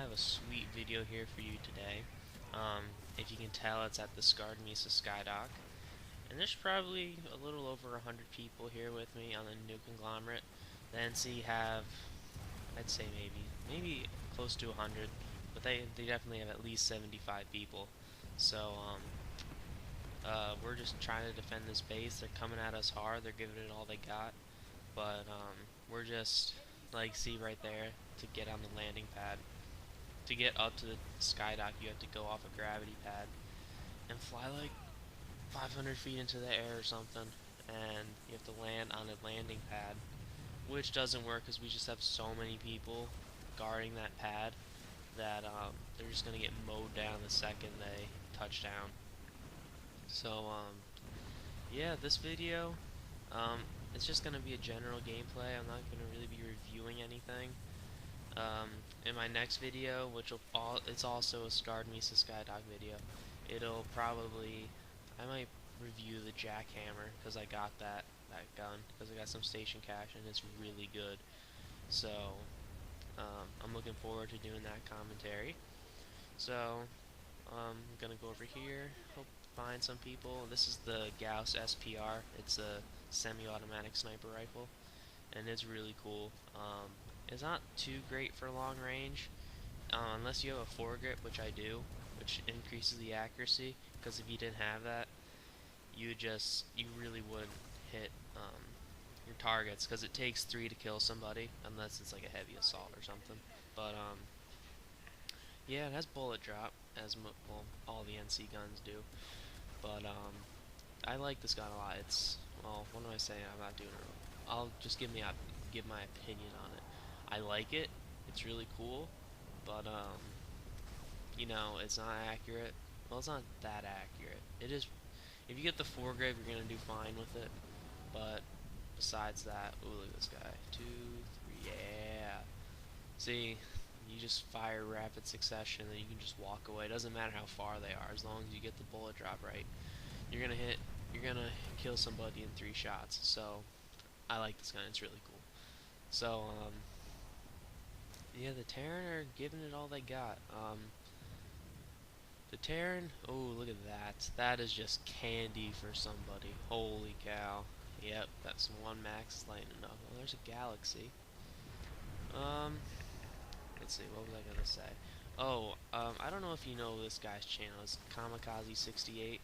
have a sweet video here for you today. If you can tell, it's at the Mesa Skydock, and there's probably a little over 100 people here with me on the new conglomerate. The NC have, I'd say maybe close to 100, but they definitely have at least 75 people. So we're just trying to defend this base. They're coming at us hard. They're giving it all they got, but we're just like, see right there, to get on the landing pad. To get up to the Skydock, you have to go off a gravity pad and fly like 500 feet into the air or something, and you have to land on a landing pad, which doesn't work because we just have so many people guarding that pad that they're just gonna get mowed down the second they touch down. So yeah, this video, it's just gonna be a general gameplay. I'm not gonna really be reviewing anything. In my next video, it's also a Mesa Skydock video, I might review the jackhammer, because I got that gun, because I got some station cash, and it's really good. So, I'm looking forward to doing that commentary. So, I'm gonna go over here, hope find some people. This is the Gauss SPR. It's a semi-automatic sniper rifle, and it's really cool. It's not too great for long range, unless you have a foregrip, which I do, which increases the accuracy, because if you didn't have that, you really wouldn't hit your targets, because it takes 3 to kill somebody, unless it's like a heavy assault or something. But yeah, it has bullet drop, as well, all the NC guns do. But I like this gun a lot. It's, well, what am I saying? I'm not doing it wrong. I'll just give my opinion on it. I like it. It's really cool, but you know, it's not accurate. Well, it's not that accurate. It is. If you get the foregrip, you're gonna do fine with it. But besides that, ooh, look at this guy. 2, 3, yeah. See, you just fire rapid succession, and you can just walk away. It doesn't matter how far they are, as long as you get the bullet drop right. You're gonna kill somebody in 3 shots. So I like this gun. It's really cool. So yeah, the Terran are giving it all they got. The Terran, oh, look at that. That is just candy for somebody. Holy cow. Yep, that's 1 max lightning. Oh, well, there's a galaxy. Let's see, what was I gonna say? Oh, I don't know if you know this guy's channel. It's Kamikaze68.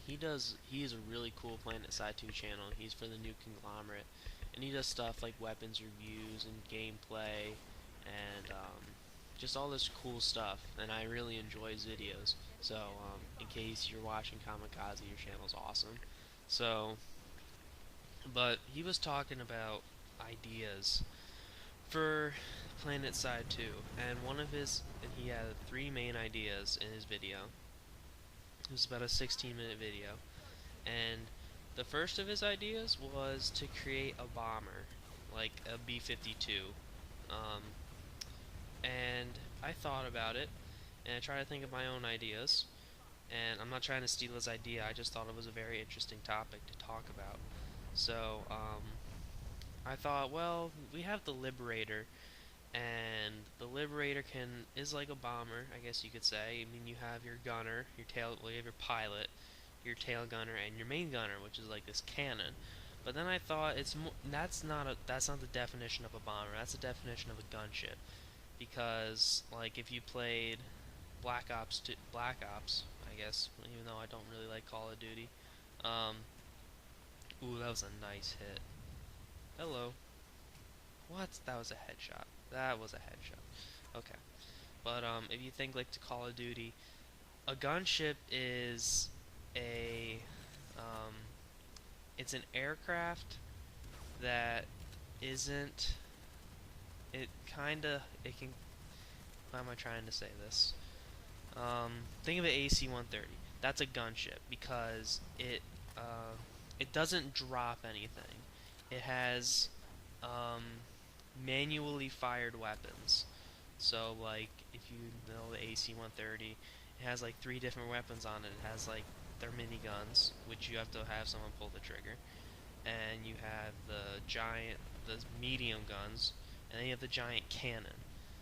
He is a really cool Planetside 2 channel. He's for the new conglomerate, and he does stuff like weapons reviews and gameplay, and just all this cool stuff, and I really enjoy his videos. So in case you're watching Kamikaze, your channel's awesome. So, but he was talking about ideas for Planetside 2, and he had 3 main ideas in his video. It was about a 16-minute video, and the first of his ideas was to create a bomber, like a B-52. And I thought about it, and I tried to think of my own ideas, and I'm not trying to steal his idea, I just thought it was a very interesting topic to talk about. So, I thought, well, we have the Liberator, and the Liberator is like a bomber, I guess you could say. I mean, you have your gunner, you have your pilot, your tail gunner, and your main gunner, which is like this cannon. But then I thought that's not the definition of a bomber. That's the definition of a gunship. Because like if you played Black Ops, I guess, even though I don't really like Call of Duty. Ooh, that was a nice hit. Hello. What? That was a headshot. That was a headshot. Okay. But if you think like to Call of Duty, a gunship is it's an aircraft that isn't. It can. How am I trying to say this? Think of an AC-130. That's a gunship because it doesn't drop anything. It has manually fired weapons. So like if you know the AC-130, it has like 3 different weapons on it. It has like their miniguns, which you have to have someone pull the trigger, and you have the medium guns, and then you have the giant cannon.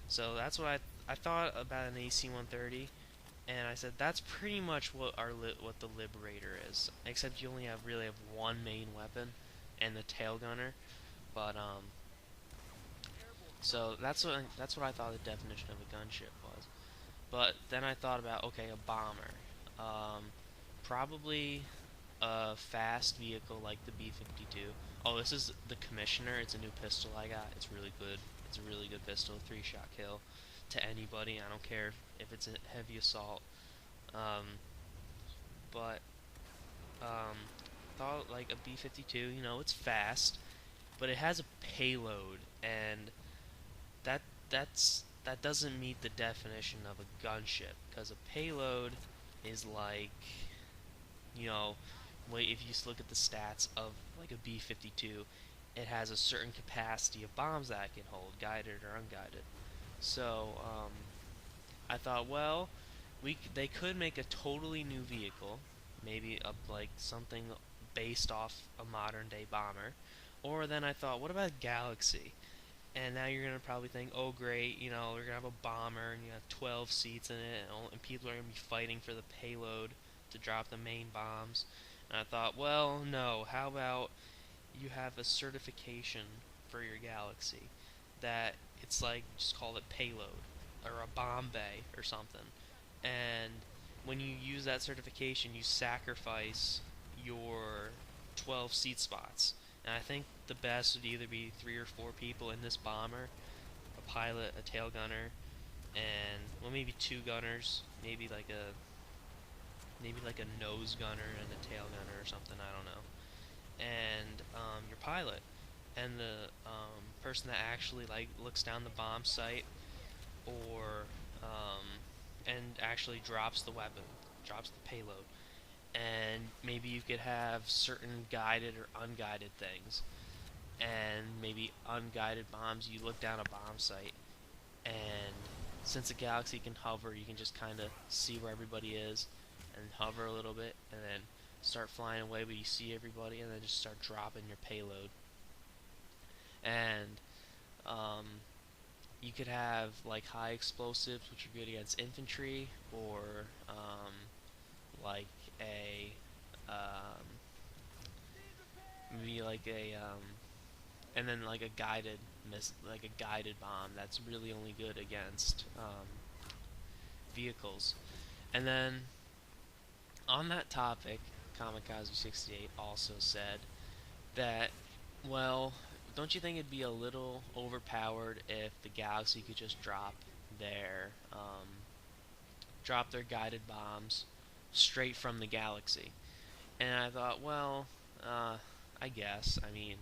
So that's what I thought about an AC-130, and I said that's pretty much what what the Liberator is, except you only really have one main weapon, and the tail gunner. But so that's what I thought the definition of a gunship was. But then I thought about, okay, a bomber, um, probably a fast vehicle like the B-52. Oh, this is the Commissioner. It's a new pistol I got. It's really good. It's a really good pistol, 3-shot kill to anybody. I don't care if it's a heavy assault. Um, but thought like a B-52. You know, it's fast, but it has a payload, and that that doesn't meet the definition of a gunship, because a payload is like, you know, if you just look at the stats of like a B-52, it has a certain capacity of bombs that it can hold, guided or unguided. So I thought, well, they could make a totally new vehicle, maybe like something based off a modern day bomber. Or then I thought, what about Galaxy? And now you're gonna probably think, oh great, you know, we're gonna have a bomber and you have 12 seats in it, and people are gonna be fighting for the payload to drop the main bombs. And I thought, well, no. How about you have a certification for your Galaxy that it's like, just call it payload or a bomb bay or something. And when you use that certification, you sacrifice your 12 seat spots. And I think the best would either be 3 or 4 people in this bomber, a pilot, a tail gunner, and well, maybe 2 gunners, maybe like a nose gunner and a tail gunner or something. I don't know. And your pilot, and the person that actually like looks down the bomb site, or and actually drops the weapon, drops the payload. And maybe you could have certain guided or unguided things, and maybe unguided bombs. You look down a bomb site, and since the Galaxy can hover, you can just kind of see where everybody is, and hover a little bit, and then start flying away, but you see everybody, and then just start dropping your payload. And um, you could have like high explosives, which are good against infantry, or like a maybe like and then like a like a guided bomb that's really only good against vehicles. And then on that topic, Kamikaze68 also said that, well, don't you think it'd be a little overpowered if the Galaxy could just their drop their guided bombs straight from the Galaxy? And I thought, well, I guess. I mean,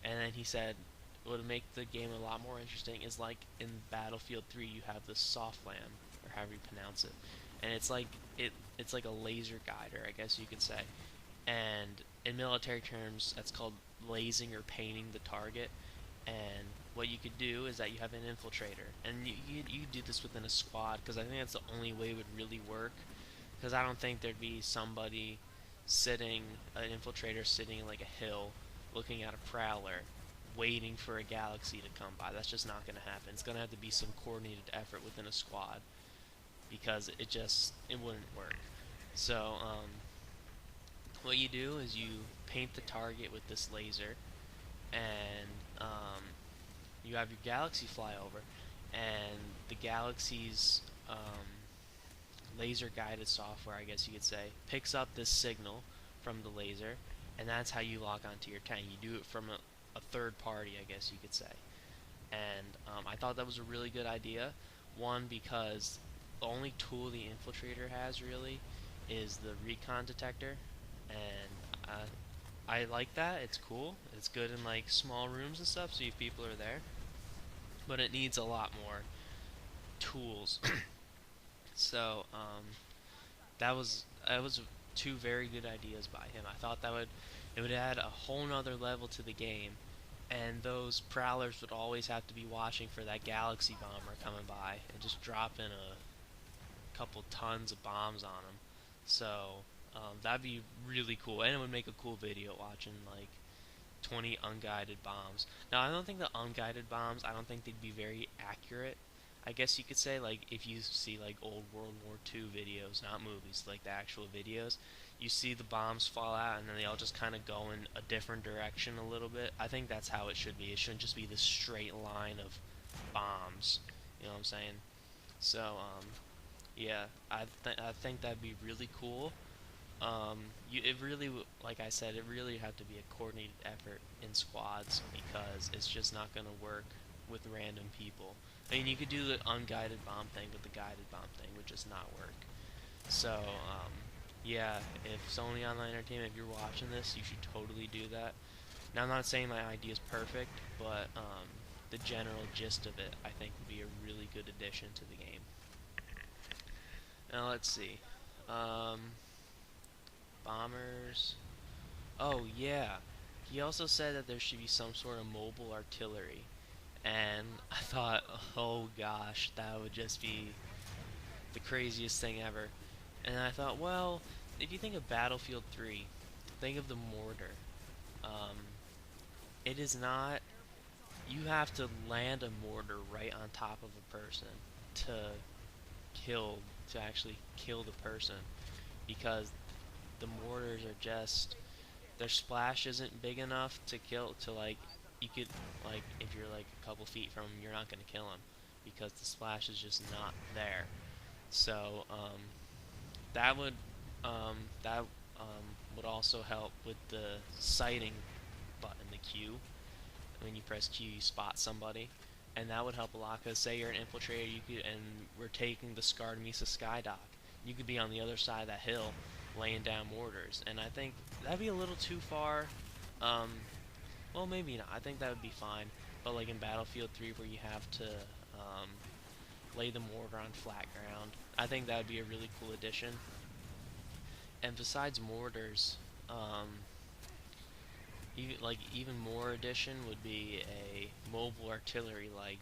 and then he said, what would make the game a lot more interesting is like in Battlefield 3, you have the soft lamb, or however you pronounce it, and it's like a laser guider, I guess you could say. And in military terms, that's called lasing or painting the target. And what you could do is that you have an infiltrator, and you do this within a squad, because I think that's the only way it would really work. Because I don't think there'd be an infiltrator sitting in like a hill, looking at a prowler, waiting for a Galaxy to come by. That's just not going to happen. It's going to have to be some coordinated effort within a squad, because it wouldn't work. So what you do is you paint the target with this laser, and you have your Galaxy fly over, and the Galaxy's laser guided software, I guess you could say, picks up this signal from the laser, and that's how you log onto your tank. You do it from a third party, I guess you could say. And I thought that was a really good idea. One, because the only tool the infiltrator has really is the recon detector, and I like that. It's cool. It's good in like small rooms and stuff, so if people are there. But it needs a lot more tools. So that was 2 very good ideas by him. I thought it would add a whole nother level to the game, and those prowlers would always have to be watching for that Galaxy bomber coming by and just dropping a couple tons of bombs on them. So that'd be really cool, and it would make a cool video watching like 20 unguided bombs. Now I don't think the unguided bombs, I don't think they'd be very accurate. I guess you could say, like, if you see like old World War II videos, not movies, like the actual videos, you see the bombs fall out and then they all just kind of go in a different direction a little bit. I think that's how it should be. It shouldn't just be this straight line of bombs. You know what I'm saying? So, yeah, I think that'd be really cool. It really, like I said, it really have to be a coordinated effort in squads because it's just not gonna work with random people. I mean, you could do the unguided bomb thing, but the guided bomb thing would just not work. So, yeah, if Sony Online Entertainment, if you're watching this, you should totally do that. Now, I'm not saying my idea is perfect, but the general gist of it, I think, would be a really good addition to the game. Now, let's see. Um, Bombers. Oh, yeah. He also said that there should be some sort of mobile artillery. And I thought, oh gosh, that would just be the craziest thing ever. And I thought, well, if you think of Battlefield 3, think of the mortar. Um, it is not. You have to land a mortar right on top of a person to kill, to actually kill the person, because the mortars are just, their splash isn't big enough to kill, to like, you could, like, if you're like a couple feet from him, you're not going to kill him because the splash is just not there. So that would um, that would also help with the sighting button, the Q. When you press Q, you spot somebody, and that would help a lot. Cause say you're an infiltrator, you could, and we're taking the scarred Mesa Skydock, you could be on the other side of that hill, laying down mortars, and I think that'd be a little too far. Um, well, maybe not. I think that would be fine. But like in Battlefield 3, where you have to um, lay the mortar on flat ground, I think that would be a really cool addition. And besides mortars, even more addition would be a mobile artillery, like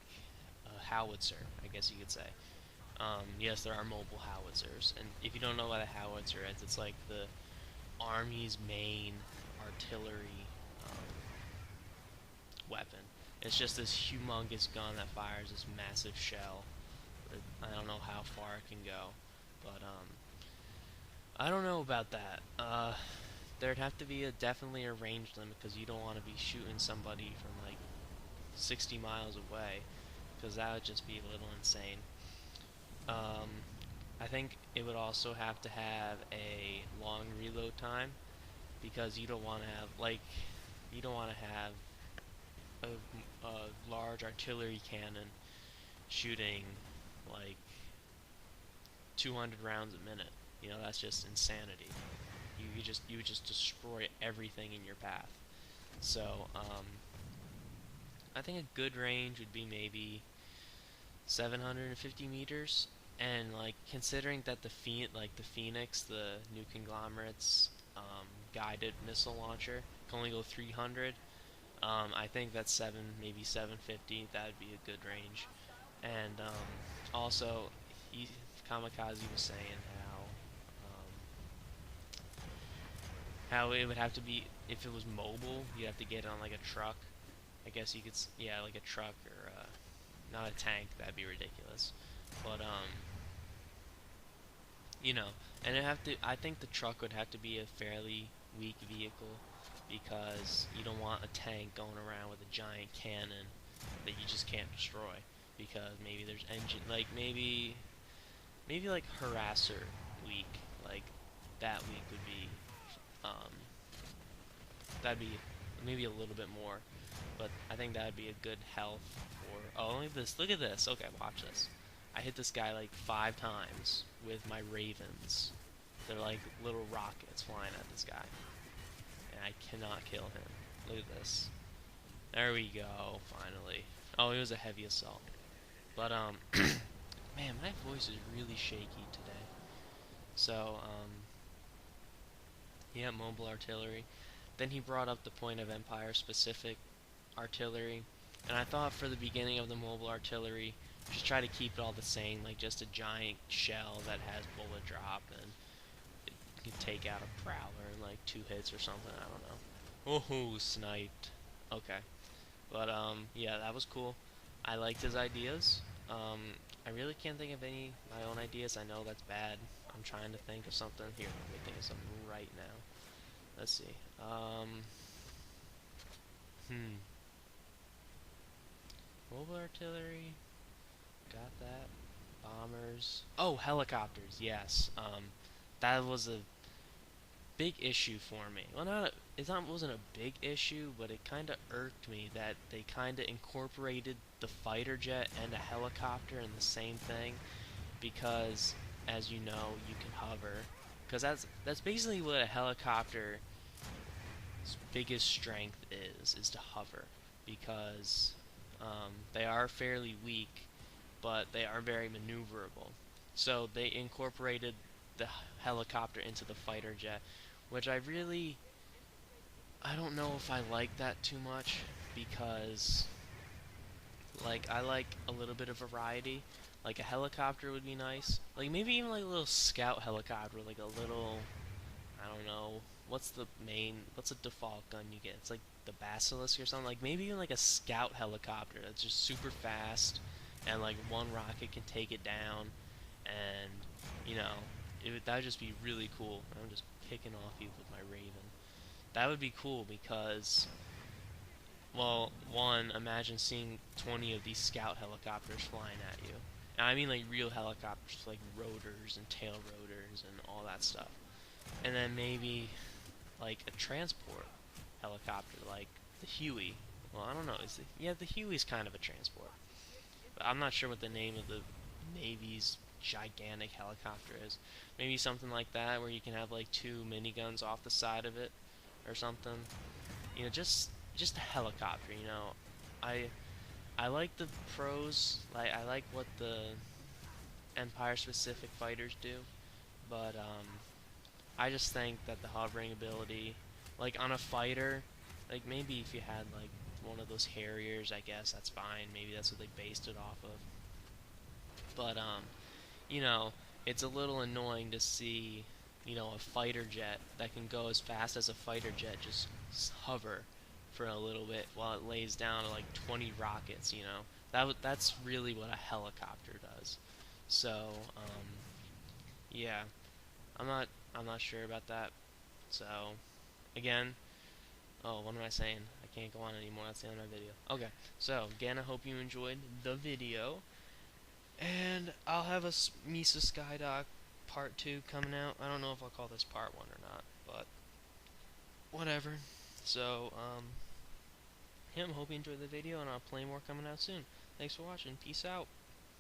a howitzer, I guess you could say. Yes, there are mobile howitzers, and if you don't know what a howitzer is, it's like the Army's main artillery weapon. It's just this humongous gun that fires this massive shell. I don't know how far it can go, but I don't know about that. There'd have to be definitely a range limit because you don't want to be shooting somebody from like 60 miles away, because that would just be a little insane. Um, I think it would also have to have a long reload time because you don't want to have a large artillery cannon shooting like 200 rounds a minute. You know, that's just insanity. You would just destroy everything in your path. So I think a good range would be maybe 750 meters. And like considering that the Phoenix, the new conglomerate's guided missile launcher, can only go 300. I think that's maybe 750. That'd be a good range. And also, Kamikaze was saying how it would have to be, if it was mobile, you'd have to get it on like a truck. I guess you could, yeah, like a truck or not a tank. That'd be ridiculous. But you know, and I think the truck would have to be a fairly weak vehicle because you don't want a tank going around with a giant cannon that you just can't destroy because maybe there's engine, like maybe like harasser weak, like that week would be um, that'd be maybe a little bit more, but I think that'd be a good health for. Oh, look at this. Okay, watch this. I hit this guy like 5 times with my ravens. They're like little rockets flying at this guy, and I cannot kill him. Look at this. There we go. Finally. Oh, it was a heavy assault. But man, my voice is really shaky today. So yeah, mobile artillery. Then he brought up the point of Empire-specific artillery, and I thought for the beginning of the mobile artillery, just try to keep it all the same, like just a giant shell that has bullet drop, and it can take out a prowler in like 2 hits or something. I don't know. Oh, sniped. Okay, but yeah, that was cool. I liked his ideas. I really can't think of any my own ideas. I know that's bad. I'm trying to think of something. Here, let me think of something right now. Let's see. Hmm. Mobile artillery. Got that. Bombers. Oh, helicopters. Yes. That was a big issue for me. Well, wasn't a big issue, but it kind of irked me that they kind of incorporated the fighter jet and a helicopter in the same thing because, as you know, you can hover. Because that's basically what a helicopter's biggest strength is to hover. Because they are fairly weak, but they are very maneuverable. So they incorporated the helicopter into the fighter jet, which I don't know if I like that too much because like I like a little bit of variety. Like a helicopter would be nice. Like maybe even like a little scout helicopter, like a little I don't know, what's the default gun you get? It's like the Basilisk or something. Like maybe even like a scout helicopter that's just super fast and like one rocket can take it down and you know, that would just be really cool. I'm just picking off you with my Raven. That would be cool because, well, one, imagine seeing 20 of these scout helicopters flying at you. And I mean like real helicopters, like rotors and tail rotors and all that stuff. And then maybe like a transport helicopter, like the Huey. Well, I don't know. Yeah, the Huey's kind of a transport. But I'm not sure what the name of the Navy's gigantic helicopter is. Maybe something like that where you can have like two miniguns off the side of it or something. You know, just a helicopter. You know, I I like the pros. Like I like what the Empire specific fighters do, but I just think that the hovering ability, like on a fighter, like maybe if you had like one of those Harriers, I guess that's fine. Maybe that's what they based it off of. But you know, it's a little annoying to see, you know, a fighter jet that can go as fast as a fighter jet just hover for a little bit while it lays down like 20 rockets, you know. That's really what a helicopter does. So, yeah, I'm not I'm not sure about that. So, again, oh, what am I saying? I can't go on anymore. That's the end of my video. Okay, so again, I hope you enjoyed the video. And I'll have a Mesa Skydock part 2 coming out. I don't know if I'll call this part 1 or not, but whatever. So, I'm hoping you enjoyed the video, and I'll play more coming out soon. Thanks for watching. Peace out.